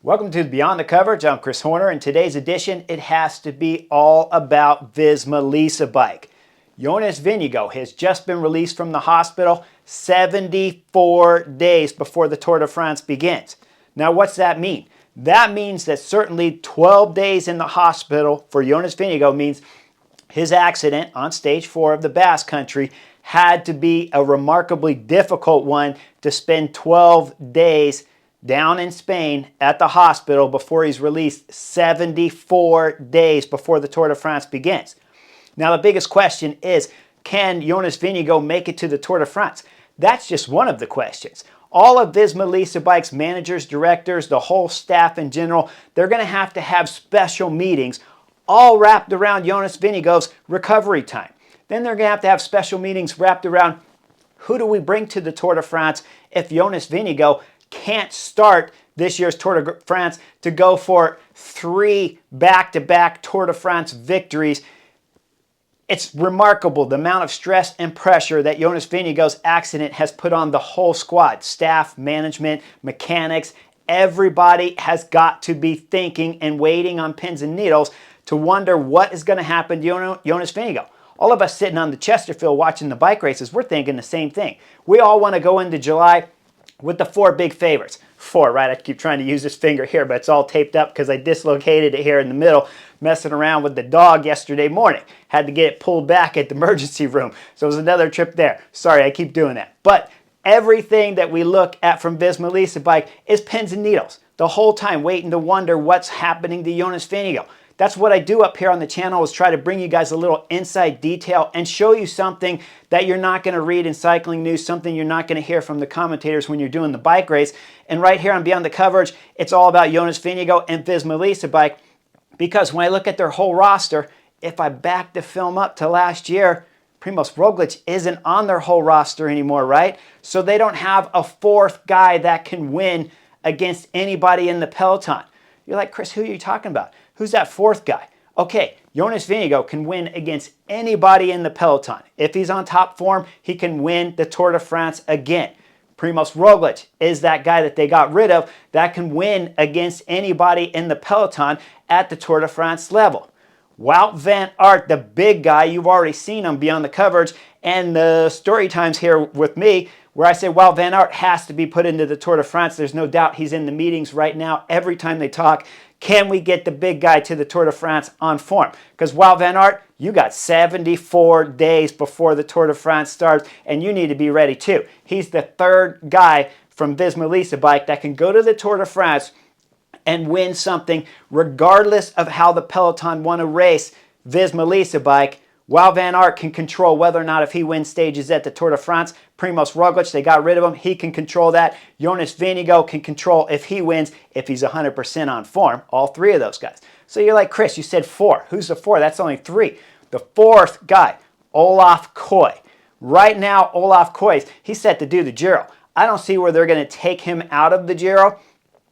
Welcome to Beyond the Coverage. I'm Chris Horner. In today's edition, it has to be all about VISMA Lisa bike. Jonas Vingegaard has just been released from the hospital 74 days before the Tour de France begins. Now, what's that mean? That means that certainly 12 days in the hospital for Jonas Vingegaard means his accident on stage 4 of the Basque Country had to be a remarkably difficult one to spend 12 days down in Spain at the hospital before he's released 74 days before the Tour de France begins. Now, the biggest question is, can Jonas Vingegaard make it to the Tour de France? That's just one of the questions. All of VISMA Lisa Bike's managers, directors, the whole staff in general, they're going to have special meetings all wrapped around Jonas Vingegaard's recovery time. Then they're going to have special meetings wrapped around who do we bring to the Tour de France if Jonas Vingegaard can't start this year's Tour de France to go for 3 back-to-back Tour de France victories. It's remarkable the amount of stress and pressure that Jonas Vingegaard's accident has put on the whole squad. Staff, management, mechanics, everybody has got to be thinking and waiting on pins and needles to wonder what is going to happen to Jonas Vingegaard. All of us sitting on the Chesterfield watching the bike races, we're thinking the same thing. We all want to go into July with the 4 big favorites. 4, right? I keep trying to use this finger here, but it's all taped up because I dislocated it here in the middle, messing around with the dog yesterday morning. Had to get it pulled back at the emergency room. So it was another trip there. Sorry, I keep doing that. But everything that we look at from VISMA Lisa Bike is pins and needles. The whole time waiting to wonder what's happening to Jonas Vingegaard. That's what I do up here on the channel, is try to bring you guys a little inside detail and show you something that you're not going to read in cycling news, something you're not going to hear from the commentators when you're doing the bike race. And right here on Beyond the Coverage, it's all about Jonas Vingegaard and VISMA Lisa Bike, because when I look at their whole roster, if I back the film up to last year, Primož Roglič isn't on their whole roster anymore, right? So they don't have a 4th guy that can win against anybody in the peloton. You're like, Chris, who are you talking about? Who's that 4th guy? Okay, Jonas Vingegaard can win against anybody in the peloton. If he's on top form, he can win the Tour de France again. Primož Roglič is that guy that they got rid of that can win against anybody in the peloton at the Tour de France level. Wout van Aert, the big guy, you've already seen him Beyond the Coverage, and the story times here with me, where I say Wout van Aert has to be put into the Tour de France. There's no doubt he's in the meetings right now. Every time they talk, can we get the big guy to the Tour de France on form? Because Wout van Aert, you got 74 days before the Tour de France starts, and you need to be ready too. He's the 3rd guy from VISMA Lisa Bike that can go to the Tour de France and win something regardless of how the peloton want to race VISMA Lisa Bike. Wout van Aert can control whether or not if he wins stages at the Tour de France. Primož Roglič, they got rid of him. He can control that. Jonas Vingegaard can control if he wins, if he's 100% on form. All 3 of those guys. So you're like, Chris, you said 4. Who's the 4? That's only 3. The 4th guy, Olaf Koy. Right now, Olaf Koy, he's set to do the Giro. I don't see where they're going to take him out of the Giro.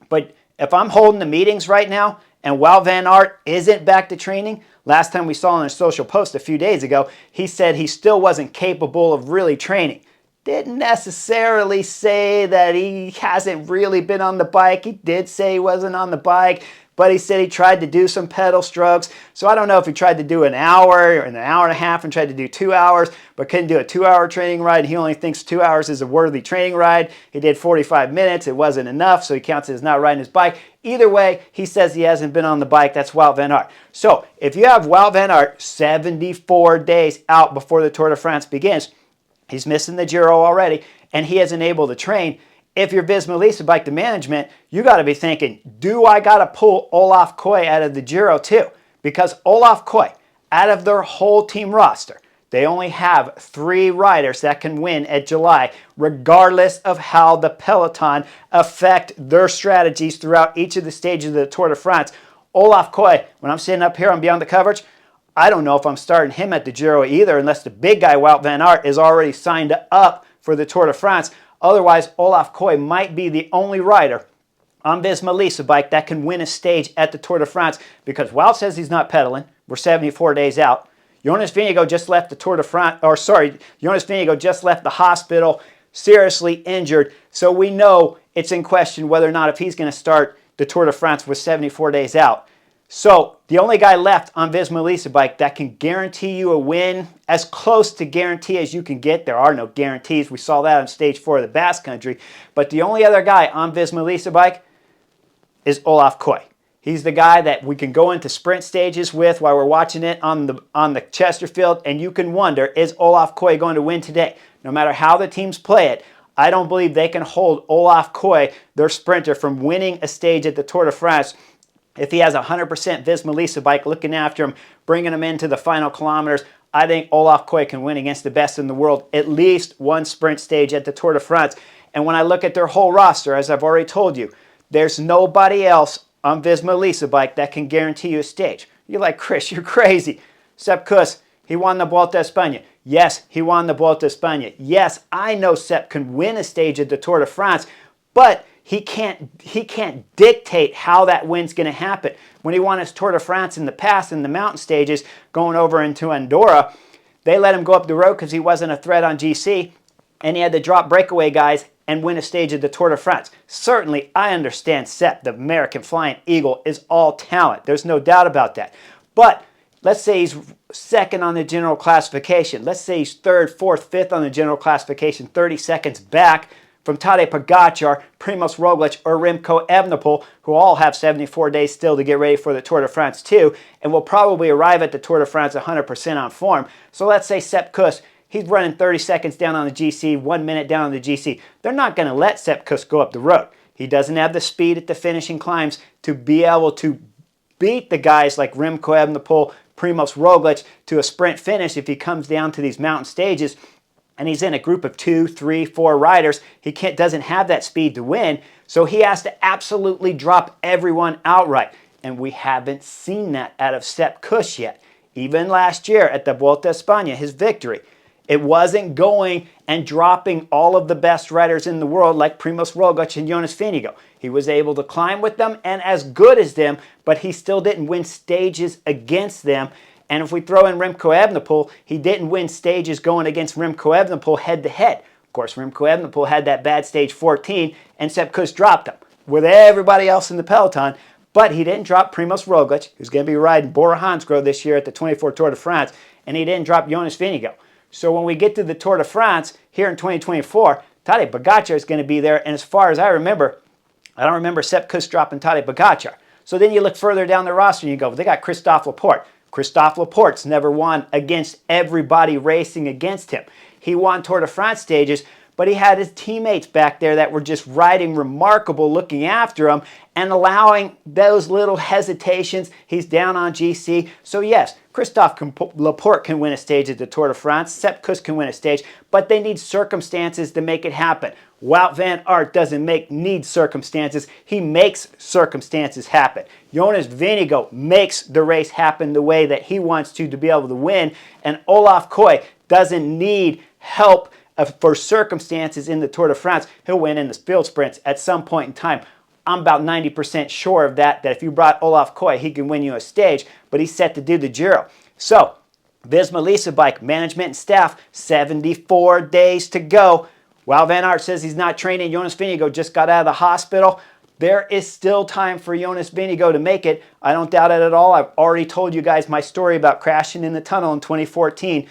But if I'm holding the meetings right now and Wout van Aert isn't back to training, last time we saw on a social post a few days ago, he said he still wasn't capable of really training. Didn't necessarily say that he hasn't really been on the bike. He did say he wasn't on the bike, but he said he tried to do some pedal strokes. So I don't know if he tried to do an hour or an hour and a half and tried to do 2 hours, but couldn't do a 2-hour training ride. He only thinks 2 hours is a worthy training ride. He did 45 minutes. It wasn't enough, so he counts it as not riding his bike. Either way, he says he hasn't been on the bike. That's Wout van Aert. So if you have Wout van Aert 74 days out before the Tour de France begins, he's missing the Giro already, and he isn't able to train. If you're VISMA Lisa Bike, the management, you got to be thinking, do I got to pull Olaf Koy out of the Giro too? Because Olaf Koy, out of their whole team roster, they only have 3 riders that can win at July, regardless of how the peloton affect their strategies throughout each of the stages of the Tour de France. Olaf Koy, when I'm sitting up here on Beyond the Coverage, I don't know if I'm starting him at the Giro either, unless the big guy, Wout van Aert, is already signed up for the Tour de France. Otherwise, Olaf Koy might be the only rider on VISMA Lisa Bike that can win a stage at the Tour de France, because Wout says he's not pedaling. We're 74 days out. Jonas Vingegaard just left the Tour de France, Jonas Vingegaard just left the hospital, seriously injured. So we know it's in question whether or not if he's going to start the Tour de France was 74 days out. So the only guy left on VISMA Lease Bike that can guarantee you a win, as close to guarantee as you can get. There are no guarantees. We saw that on stage 4 of the Basque Country. But the only other guy on VISMA Lease Bike is Olaf Koy. He's the guy that we can go into sprint stages with while we're watching it on the Chesterfield, and you can wonder, is Olaf Koy going to win today? No matter how the teams play it, I don't believe they can hold Olaf Koy, their sprinter, from winning a stage at the Tour de France if he has a 100% VISMA Lease Bike looking after him, bringing him into the final kilometers. I think Olaf Koy can win against the best in the world at least one sprint stage at the Tour de France. And when I look at their whole roster, as I've already told you, there's nobody else on VISMA Lease Bike that can guarantee you a stage. You're like, Chris, you're crazy. Sepp Kuss, he won the Vuelta a España. Yes, he won the Vuelta a España. Yes, I know Sepp can win a stage at the Tour de France, but he can't dictate how that win's going to happen. When he won his Tour de France in the past, in the mountain stages, going over into Andorra, they let him go up the road because he wasn't a threat on GC, and he had to drop breakaway guys and win a stage of the Tour de France. Certainly, I understand Sepp, the American Flying Eagle, is all talent. There's no doubt about that. But let's say he's second on the general classification. Let's say he's third, fourth, fifth on the general classification, 30 seconds back from Tadej Pogacar, Primoz Roglic, or Remco Evenepoel, who all have 74 days still to get ready for the Tour de France too, and will probably arrive at the Tour de France 100% on form. So let's say Sepp Kuss, he's running 30 seconds down on the GC, 1 minute down on the GC. They're not going to let Sepp Kuss go up the road. He doesn't have the speed at the finishing climbs to be able to beat the guys like Remco Evenepoel, Primoz Roglic to a sprint finish if he comes down to these mountain stages and he's in a group of 2, 3, 4 riders. He doesn't have that speed to win, so he has to absolutely drop everyone outright. And we haven't seen that out of Sepp Kuss yet. Even last year at the Vuelta a España, his victory, it wasn't going and dropping all of the best riders in the world like Primoz Roglic and Jonas Vingegaard. He was able to climb with them and as good as them, but he still didn't win stages against them. And if we throw in Remco Evenepoel, he didn't win stages going against Remco Evenepoel head-to-head. Of course, Remco Evenepoel had that bad stage 14, and Sepp Kuss dropped him with everybody else in the peloton. But he didn't drop Primoz Roglic, who's going to be riding Bora Hansgrohe this year at the 24 Tour de France, and he didn't drop Jonas Vingegaard. So when we get to the Tour de France here in 2024, Tadej Pogacar is going to be there, and as far as I remember, I don't remember Sepp Kuss dropping Tadej Pogacar. So then you look further down the roster and you go, they got Christophe Laporte. Christophe Laporte's never won against everybody racing against him. He won Tour de France stages, but he had his teammates back there that were just riding remarkable, looking after him and allowing those little hesitations. He's down on GC. So yes, Christophe Laporte can win a stage at the Tour de France. Sepp Kuss can win a stage, but they need circumstances to make it happen. Wout van Aert doesn't need circumstances. He makes circumstances happen. Jonas Vingegaard makes the race happen the way that he wants to be able to win. And Olaf Koy doesn't need help for circumstances in the Tour de France. He'll win in the field sprints at some point in time. I'm about 90% sure of that if you brought Olaf Koy, he can win you a stage, but he's set to do the Giro. So, VISMA Lease Bike management and staff, 74 days to go. While Van Aert says he's not training, Jonas Vingegaard just got out of the hospital. There is still time for Jonas Vingegaard to make it. I don't doubt it at all. I've already told you guys my story about crashing in the tunnel in 2014.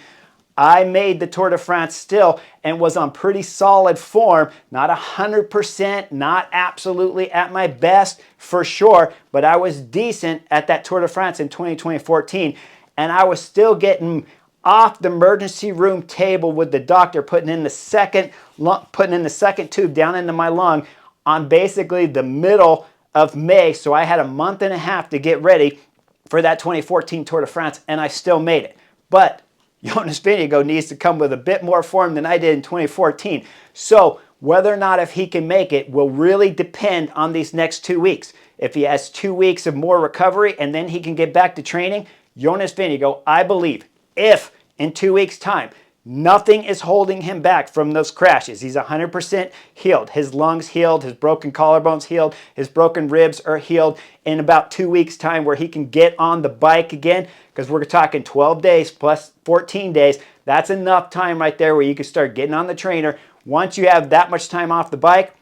I made the Tour de France still and was on pretty solid form. Not 100%, not absolutely at my best for sure, but I was decent at that Tour de France in 2014. And I was still getting off the emergency room table with the doctor putting in the second tube down into my lung on basically the middle of May. So I had a month and a half to get ready for that 2014 Tour de France, and I still made it. But Jonas Vingegaard needs to come with a bit more form than I did in 2014. So whether or not if he can make it will really depend on these next 2 weeks. If he has 2 weeks of more recovery and then he can get back to training, Jonas Vingegaard, I believe, if in 2 weeks' time, nothing is holding him back from those crashes. He's 100% healed. His lungs healed, his broken collarbones healed, his broken ribs are healed in about 2 weeks' time where he can get on the bike again, because we're talking 12 days plus 14 days. That's enough time right there where you can start getting on the trainer. Once you have that much time off the bike,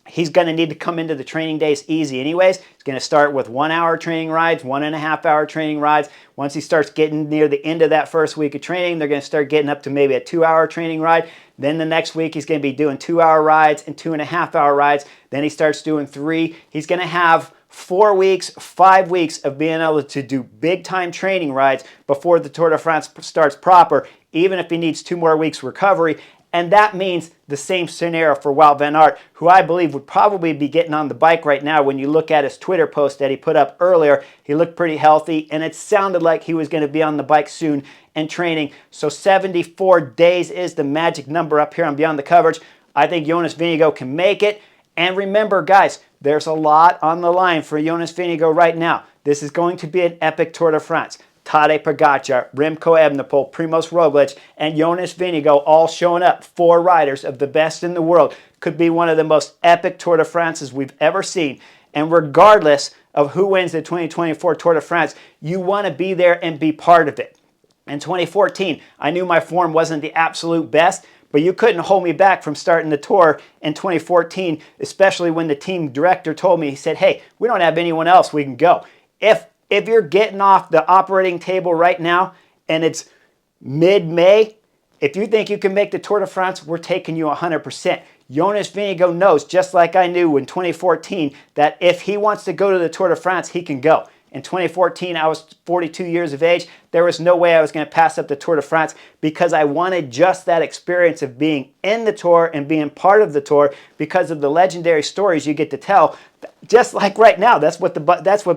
He's going to need to come into the training days easy anyways. He's going to start with 1 hour training rides, 1.5 hour training rides. Once he starts getting near the end of that first week of training, they're going to start getting up to maybe a 2 hour training ride. Then the next week, he's going to be doing 2 hour rides and 2.5 hour rides. Then he starts doing 3. He's going to have 4 weeks, 5 weeks of being able to do big time training rides before the Tour de France starts proper, even if he needs 2 more weeks recovery. And that means the same scenario for Wout van Aert, who I believe would probably be getting on the bike right now. When you look at his Twitter post that he put up earlier, he looked pretty healthy, and it sounded like he was going to be on the bike soon and training. So 74 days is the magic number up here on Beyond the Coverage. I think Jonas Vingegaard can make it. And remember, guys, there's a lot on the line for Jonas Vingegaard right now. This is going to be an epic Tour de France. Tadej Pogacar, Remco Evenepoel, Primož Roglic, and Jonas Vingegaard all showing up. 4 riders of the best in the world. Could be one of the most epic Tour de France's we've ever seen. And regardless of who wins the 2024 Tour de France, you want to be there and be part of it. In 2014, I knew my form wasn't the absolute best, but you couldn't hold me back from starting the Tour in 2014, especially when the team director told me, he said, hey, we don't have anyone else, we can go. If you're getting off the operating table right now and it's mid-May, if you think you can make the Tour de France, we're taking you 100%. Jonas Vingegaard knows, just like I knew in 2014, that if he wants to go to the Tour de France, he can go. In 2014, I was 42 years of age. There was no way I was going to pass up the Tour de France because I wanted just that experience of being in the Tour and being part of the Tour because of the legendary stories you get to tell. Just like right now, that's what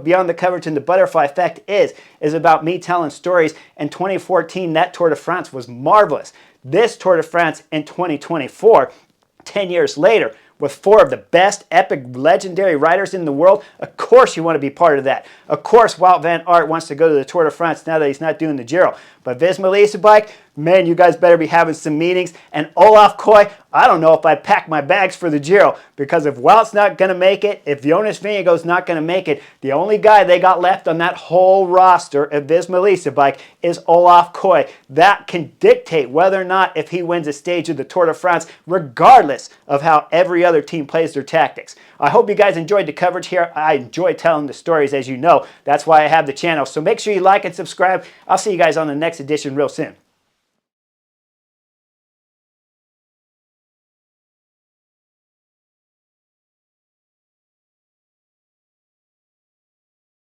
Beyond the Coverage and the Butterfly Effect is about me telling stories. In 2014, that Tour de France was marvelous. This Tour de France in 2024, 10 years later, with 4 of the best epic legendary riders in the world, of course you want to be part of that. Of course Wout van Aert wants to go to the Tour de France now that he's not doing the Giro. But VISMA Lease a Bike, man, you guys better be having some meetings. And Olaf Koy, I don't know if I'd pack my bags for the Giro, because if Wout's not going to make it, if Jonas Vingegaard's not going to make it, the only guy they got left on that whole roster of VISMA Lease a Bike is Olaf Koy. That can dictate whether or not if he wins a stage of the Tour de France, regardless of how every other team plays their tactics. I hope you guys enjoyed the coverage here. I enjoy telling the stories, as you know. That's why I have the channel. So make sure you like and subscribe. I'll see you guys on the next edition real soon.